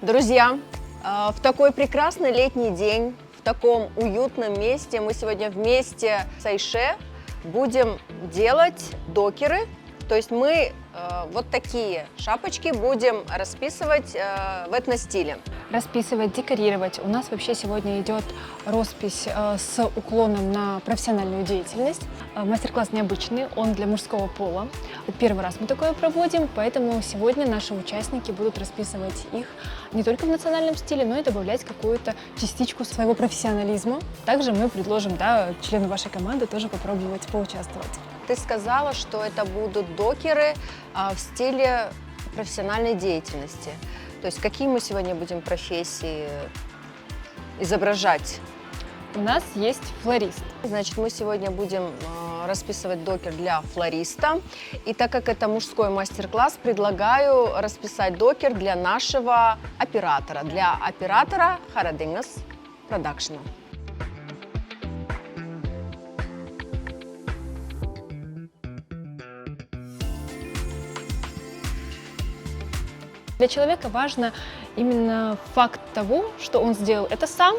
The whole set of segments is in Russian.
Друзья, в такой прекрасный летний день, в таком уютном месте мы сегодня вместе с Айше будем делать докеры. То есть мы вот такие шапочки будем расписывать в этностиле. Расписывать, декорировать. У нас вообще сегодня идет роспись с уклоном на профессиональную деятельность. Мастер-класс необычный, он для мужского пола. Первый раз мы такое проводим, поэтому сегодня наши участники будут расписывать их не только в национальном стиле, но и добавлять какую-то частичку своего профессионализма. Также мы предложим члену вашей команды тоже попробовать поучаствовать. Ты сказала, что это будут докеры в стиле профессиональной деятельности. То есть какие мы сегодня будем профессии изображать? У нас есть флорист. Значит, мы сегодня будем расписывать докер для флориста. И так как это мужской мастер-класс, предлагаю расписать докер для нашего оператора, для оператора Харадингас Продакшна. Для человека важно именно факт того, что он сделал это сам,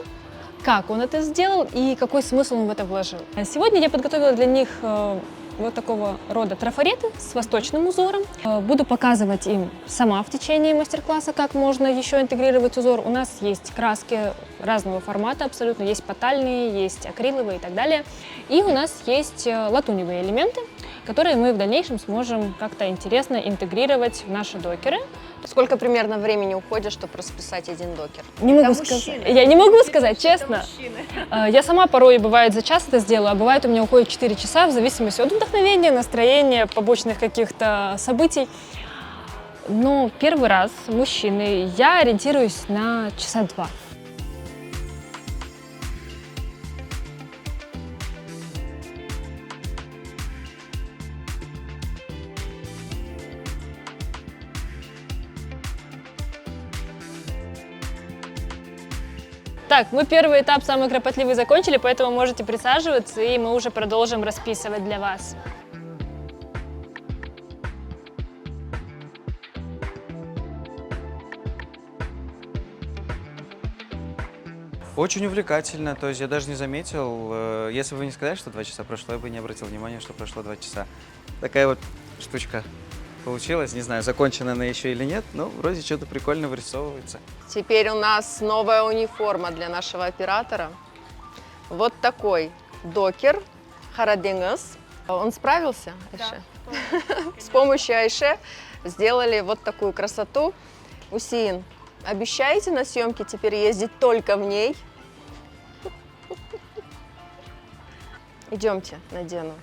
как он это сделал и какой смысл он в это вложил. Сегодня я подготовила для них вот такого рода трафареты с восточным узором. Буду показывать им сама в течение мастер-класса, как можно еще интегрировать узор. У нас есть краски разного формата абсолютно, есть патальные, есть акриловые и так далее. И у нас есть латуневые элементы, которые мы в дальнейшем сможем как-то интересно интегрировать в наши докеры. Сколько примерно времени уходит, чтобы расписать один докер? Не могу сказать. Я не могу сказать, честно. Я сама порой, бывает, за час это сделаю, а бывает у меня уходит 4 часа в зависимости от вдохновения, настроения, побочных каких-то событий. Но первый раз мужчины я ориентируюсь на часа 2. Так, мы первый этап, самый кропотливый, закончили, поэтому можете присаживаться, и мы уже продолжим расписывать для вас. Очень увлекательно, то есть я даже не заметил, если бы вы не сказали, что 2 часа прошло, я бы не обратил внимания, что прошло 2 часа. Такая вот штучка получилась, не знаю, закончена она еще или нет, но вроде что-то прикольно вырисовывается. Теперь у нас новая униформа для нашего оператора. Вот такой докер Харадингас. Он справился, Айше? Да. С помощью Айше сделали вот такую красоту. Усиин, обещаете на съемке теперь ездить только в ней? Идемте, надену.